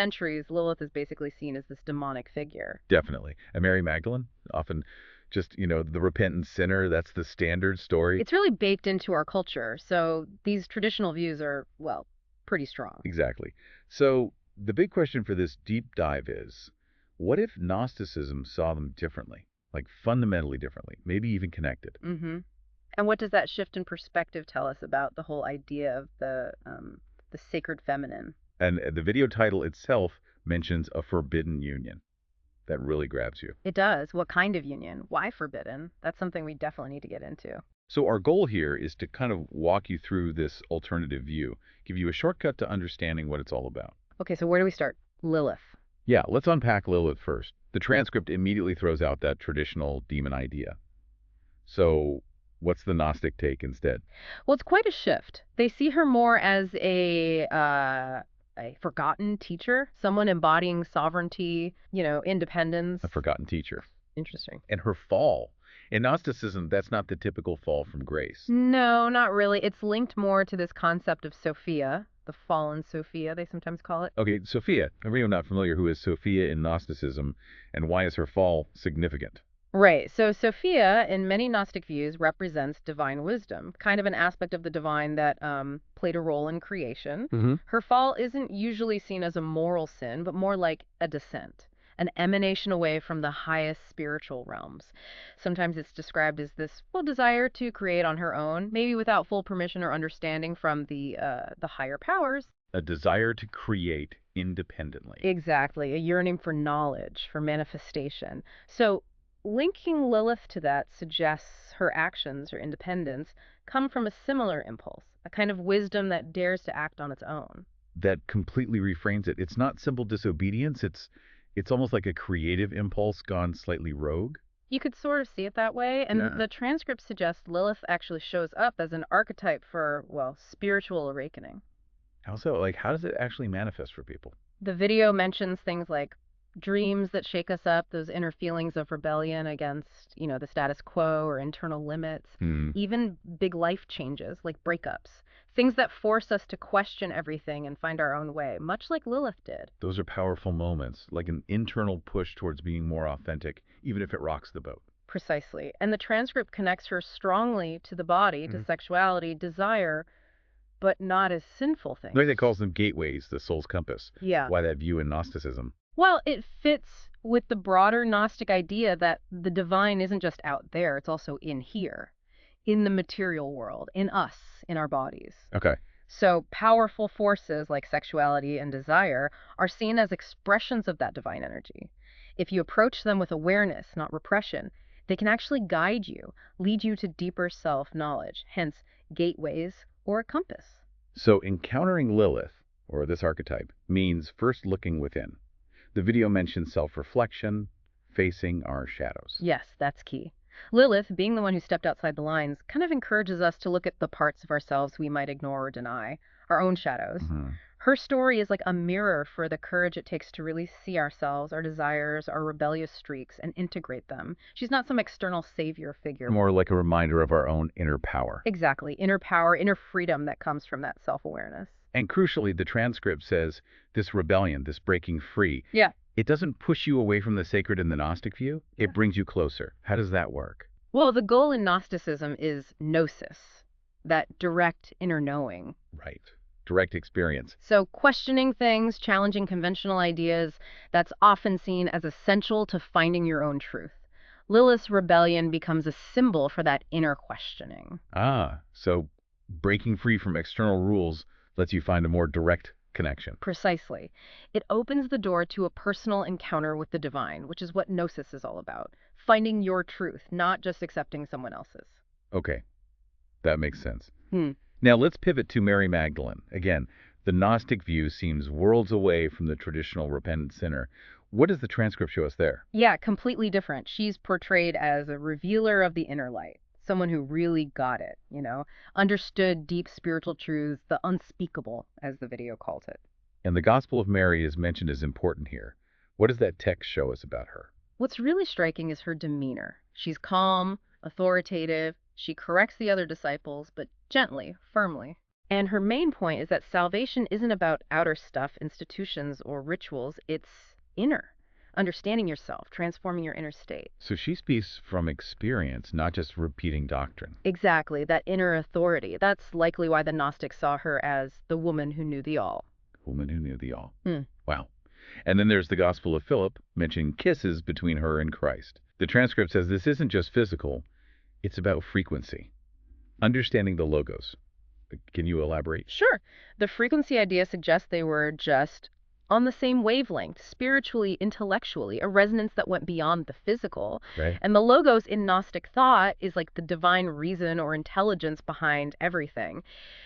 Centuries, Lilith is basically seen as this demonic figure. Definitely. And Mary Magdalene, often just, the repentant sinner, that's the standard story. It's really baked into our culture, so these traditional views are, well, pretty strong. Exactly. So the big question for this deep dive is, what if Gnosticism saw them differently? Like fundamentally differently, maybe even connected. Mm-hmm. And what does that shift in perspective tell us about the whole idea of the sacred feminine? And the video title itself mentions a forbidden union. That really grabs you. It does. What kind of union? Why forbidden? That's something we definitely need to get into. So our goal here is to kind of walk you through this alternative view, give you a shortcut to understanding what it's all about. Okay, so where do we start? Lilith. Yeah, let's unpack Lilith first. The transcript immediately throws out that traditional demon idea. So what's the Gnostic take instead? Well, it's quite a shift. They see her more as a forgotten teacher, someone embodying sovereignty, independence. A forgotten teacher. Interesting. And her fall. In Gnosticism, that's not the typical fall from grace. No, not really. It's linked more to this concept of Sophia, the fallen Sophia, they sometimes call it. Okay, Sophia. Everyone not familiar, who is Sophia in Gnosticism, and why is her fall significant? Right. So Sophia, in many Gnostic views, represents divine wisdom, kind of an aspect of the divine that played a role in creation. Mm-hmm. Her fall isn't usually seen as a moral sin, but more like a descent, an emanation away from the highest spiritual realms. Sometimes it's described as this, well, desire to create on her own, maybe without full permission or understanding from the higher powers. A desire to create independently. Exactly, a yearning for knowledge, for manifestation. So linking Lilith to that suggests her actions, her independence, come from a similar impulse, a kind of wisdom that dares to act on its own. That completely reframes it. It's not simple disobedience. It's almost like a creative impulse gone slightly rogue. You could sort of see it that way, and Yeah. the transcript suggests Lilith actually shows up as an archetype for, well, spiritual awakening. How so? Like, how does it actually manifest for people? The video mentions things like dreams that shake us up, those inner feelings of rebellion against, the status quo or internal limits, even big life changes like breakups, things that force us to question everything and find our own way, much like Lilith did. Those are powerful moments, like an internal push towards being more authentic, even if it rocks the boat. Precisely. And the transcript connects her strongly to the body, to sexuality, desire, but not as sinful things. Like they calls them gateways, the soul's compass. Yeah. Why that view in Gnosticism? Well, it fits with the broader Gnostic idea that the divine isn't just out there, it's also in here, in the material world, in us, in our bodies. Okay. So powerful forces like sexuality and desire are seen as expressions of that divine energy. If you approach them with awareness, not repression, they can actually guide you, lead you to deeper self-knowledge, hence gateways or a compass. So encountering Lilith, or this archetype, means first looking within. The video mentions self-reflection, facing our shadows. Yes, that's key. Lilith, being the one who stepped outside the lines, kind of encourages us to look at the parts of ourselves we might ignore or deny, our own shadows. Her story is like a mirror for the courage it takes to really see ourselves, our desires, our rebellious streaks, and integrate them. She's not some external savior figure. More like a reminder of our own inner power. Exactly. Inner power, inner freedom that comes from that self-awareness. And crucially, the transcript says this rebellion, this breaking free, Yeah. it doesn't push you away from the sacred in the Gnostic view. It brings you closer. How does that work? Well, the goal in Gnosticism is gnosis, that direct inner knowing. Right. Direct experience. So questioning things, challenging conventional ideas, that's often seen as essential to finding your own truth. Lilith's rebellion becomes a symbol for that inner questioning. Ah, so breaking free from external rules lets you find a more direct connection. Precisely. It opens the door to a personal encounter with the divine, which is what gnosis is all about. Finding your truth, not just accepting someone else's. Okay, that makes sense. Now let's pivot to Mary Magdalene. Again, the Gnostic view seems worlds away from the traditional repentant sinner. What does the transcript show us there? Yeah, completely different. She's portrayed as a revealer of the inner light, someone who really got it, understood deep spiritual truths, the unspeakable, as the video called it. And the Gospel of Mary is mentioned as important here. What does that text show us about her? What's really striking is her demeanor. She's calm, authoritative. She corrects the other disciples, but gently, firmly. And her main point is that salvation isn't about outer stuff, institutions, or rituals. It's inner. Understanding yourself, transforming your inner state. So she speaks from experience, not just repeating doctrine. Exactly, that inner authority. That's likely why the Gnostics saw her as the woman who knew the all. Woman who knew the all. Wow. And then there's the Gospel of Philip, mentioning kisses between her and Christ. The transcript says this isn't just physical, it's about frequency. Understanding the logos. Can you elaborate? Sure. The frequency idea suggests they were just on the same wavelength, spiritually, intellectually, a resonance that went beyond the physical. Right. And the logos in Gnostic thought is like the divine reason or intelligence behind everything.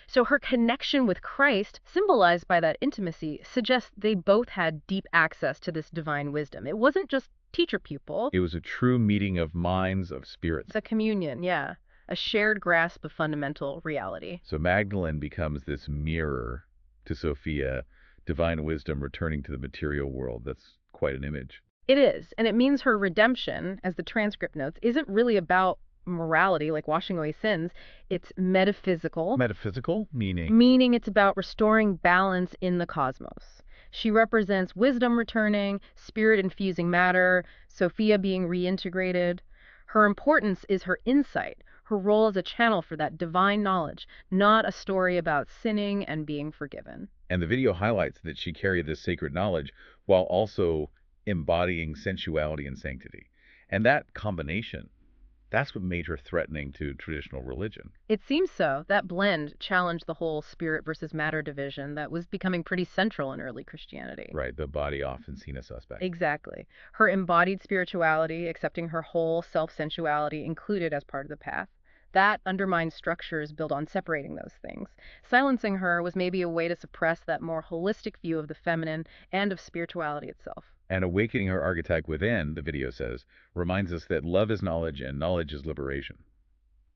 So her connection with Christ, symbolized by that intimacy, suggests they both had deep access to this divine wisdom. It wasn't just teacher-pupil. It was a true meeting of minds, of spirits. The communion, yeah. A shared grasp of fundamental reality. So Magdalene becomes this mirror to Sophia, divine wisdom returning to the material world. That's quite an image. It is, and it means her redemption, as the transcript notes, isn't really about morality, like washing away sins. It's metaphysical. Metaphysical? Meaning? Meaning it's about restoring balance in the cosmos. She represents wisdom returning, spirit infusing matter, Sophia being reintegrated. Her importance is her insight, her role as a channel for that divine knowledge, not a story about sinning and being forgiven. And the video highlights that she carried this sacred knowledge while also embodying sensuality and sanctity. And that combination, that's what made her threatening to traditional religion. It seems so. That blend challenged the whole spirit versus matter division that was becoming pretty central in early Christianity. Right, the body often seen as suspect. Exactly. Her embodied spirituality, accepting her whole self-sensuality included as part of the path. That undermined structures built on separating those things. Silencing her was maybe a way to suppress that more holistic view of the feminine and of spirituality itself. And awakening her archetype within, the video says, reminds us that love is knowledge and knowledge is liberation,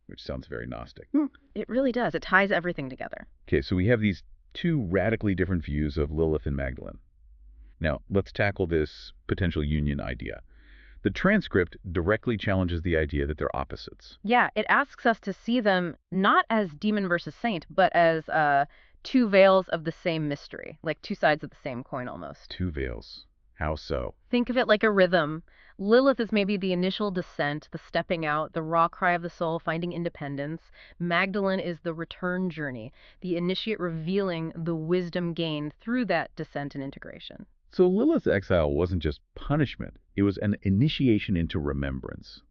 which sounds very Gnostic. It really does. It ties everything together. Okay, so we have these two radically different views of Lilith and Magdalene. Now, let's tackle this potential union idea. The transcript directly challenges the idea that they're opposites. Yeah, it asks us to see them not as demon versus saint, but as two veils of the same mystery, like two sides of the same coin almost. Two veils. How so? Think of it like a rhythm. Lilith is maybe the initial descent, the stepping out, the raw cry of the soul, finding independence. Magdalene is the return journey, the initiate revealing the wisdom gained through that descent and integration. So Lilith's exile wasn't just punishment. It was an initiation into remembrance.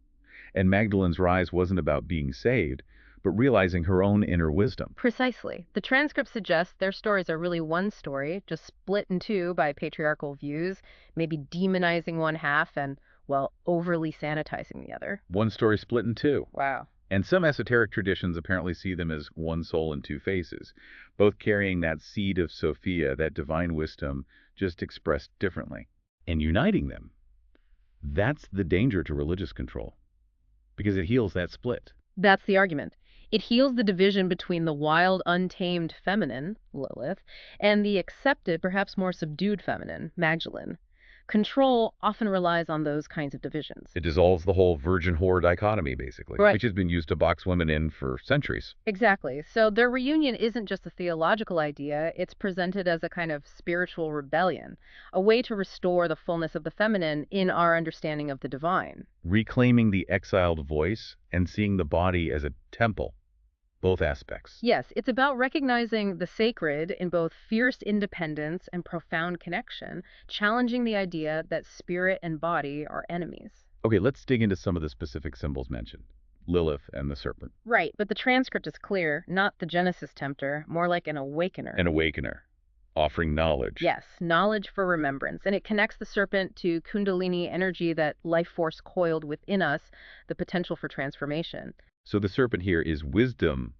And Magdalene's rise wasn't about being saved, but realizing her own inner wisdom. Precisely. The transcript suggests their stories are really one story, just split in two by patriarchal views, maybe demonizing one half and, well, overly sanitizing the other. One story split in two. Wow. And some esoteric traditions apparently see them as one soul and two faces, both carrying that seed of Sophia, that divine wisdom, just expressed differently. And uniting them, that's the danger to religious control, because it heals that split. That's the argument. It heals the division between the wild, untamed feminine, Lilith, and the accepted, perhaps more subdued feminine, Magdalene. Control often relies on those kinds of divisions. It dissolves the whole virgin-whore dichotomy, basically, Right. which has been used to box women in for centuries. Exactly. So their reunion isn't just a theological idea, it's presented as a kind of spiritual rebellion, a way to restore the fullness of the feminine in our understanding of the divine. Reclaiming the exiled voice and seeing the body as a temple. Both aspects. Yes, it's about recognizing the sacred in both fierce independence and profound connection, challenging the idea that spirit and body are enemies. Okay, let's dig into some of the specific symbols mentioned. Lilith and the serpent. Right, but the transcript is clear, not the Genesis tempter, more like an awakener. An awakener, offering knowledge. Yes, knowledge for remembrance. And it connects the serpent to Kundalini energy, that life force coiled within us, the potential for transformation. So the serpent here is wisdom,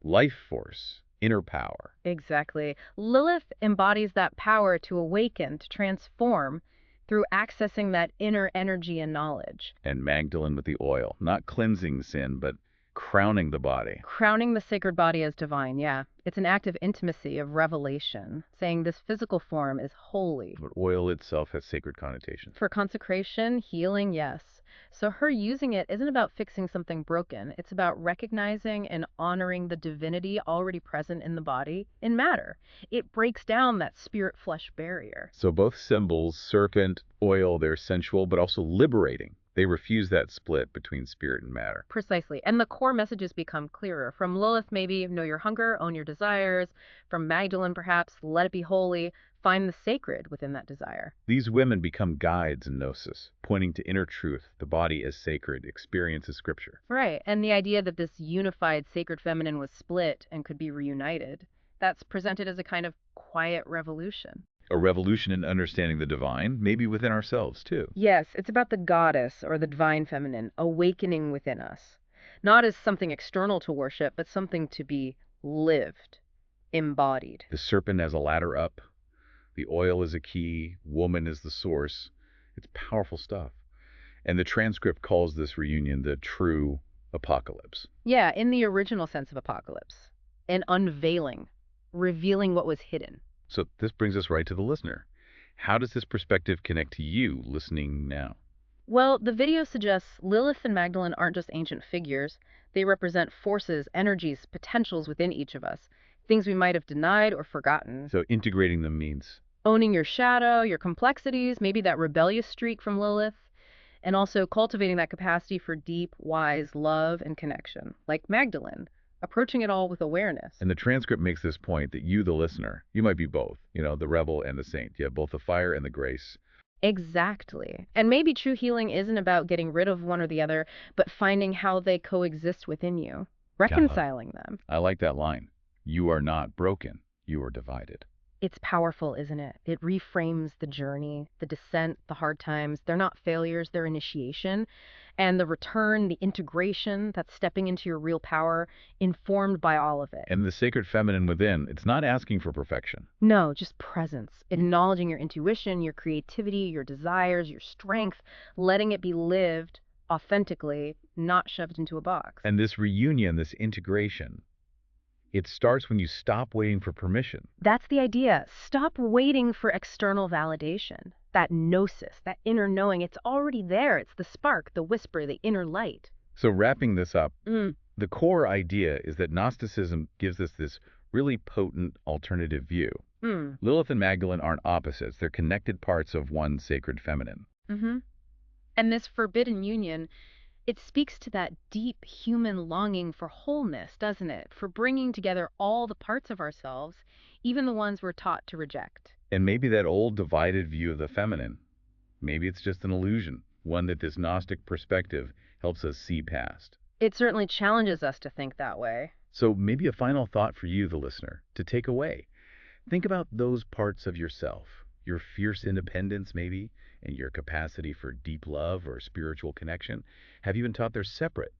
life force, inner power. Exactly. Lilith embodies that power to awaken, to transform, through accessing that inner energy and knowledge. And Magdalene with the oil, not cleansing sin, but crowning the body. Crowning the sacred body as divine, yeah. It's an act of intimacy, of revelation, saying this physical form is holy. But oil itself has sacred connotations. For consecration, healing, yes. So her using it isn't about fixing something broken. It's about recognizing and honoring the divinity already present in the body, in matter. It breaks down that spirit-flesh barrier. So both symbols, serpent, oil, they're sensual but also liberating. They refuse that split between spirit and matter. Precisely. And the core messages become clearer. From Lilith, maybe, know your hunger, own your desires. From Magdalene, perhaps, let it be holy. Find the sacred within that desire. These women become guides in Gnosis, pointing to inner truth, the body as sacred, experience as scripture. Right. And the idea that this unified sacred feminine was split and could be reunited, that's presented as a kind of quiet revolution. A revolution in understanding the divine, maybe within ourselves too. Yes, it's about the goddess or the divine feminine awakening within us. Not as something external to worship, but something to be lived, embodied. The serpent as a ladder up, the oil is a key, woman is the source. It's powerful stuff. And the transcript calls this reunion the true apocalypse. Yeah, in the original sense of apocalypse. An unveiling, revealing what was hidden. So this brings us right to the listener. How does this perspective connect to you listening now? Well, the video suggests Lilith and Magdalene aren't just ancient figures. They represent forces, energies, potentials within each of us, things we might have denied or forgotten. So integrating them means Owning your shadow, your complexities, maybe that rebellious streak from Lilith, and also cultivating that capacity for deep, wise love and connection, like Magdalene, approaching it all with awareness. And the transcript makes this point that you, the listener, you might be both, the rebel and the saint. You have both the fire and the grace. Exactly. And maybe true healing isn't about getting rid of one or the other, but finding how they coexist within you, reconciling them. I like that line. You are not broken. You are divided. It's powerful, isn't it? It reframes the journey, the descent, the hard times. They're not failures, they're initiation. And the return, the integration, that's stepping into your real power, informed by all of it. And the sacred feminine within, it's not asking for perfection. No, just presence. Acknowledging your intuition, your creativity, your desires, your strength, letting it be lived authentically, not shoved into a box. And this reunion, this integration, it starts when you stop waiting for permission. That's the idea. Stop waiting for external validation. That gnosis, that inner knowing, it's already there. It's the spark, the whisper, the inner light. So wrapping this up, the core idea is that Gnosticism gives us this really potent alternative view. Lilith and Magdalene aren't opposites. They're connected parts of one sacred feminine. And this forbidden union, it speaks to that deep human longing for wholeness, doesn't it? For bringing together all the parts of ourselves, even the ones we're taught to reject. And maybe that old divided view of the feminine, maybe it's just an illusion, one that this Gnostic perspective helps us see past. It certainly challenges us to think that way. So maybe a final thought for you, the listener, to take away. Think about those parts of yourself, your fierce independence maybe, and your capacity for deep love or spiritual connection. Have you been taught they're separate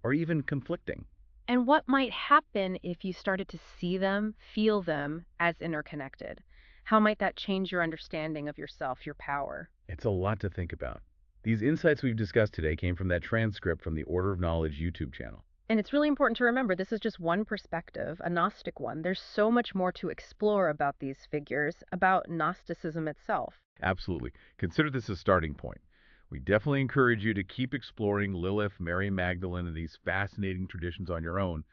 or even conflicting? And what might happen if you started to see them, feel them as interconnected? How might that change your understanding of yourself, your power? It's a lot to think about. These insights we've discussed today came from that transcript from the Order of Knowledge YouTube channel. And it's really important to remember this is just one perspective, a Gnostic one. There's so much more to explore about these figures, about Gnosticism itself. Absolutely. Consider this a starting point. We definitely encourage you to keep exploring Lilith, Mary Magdalene, and these fascinating traditions on your own.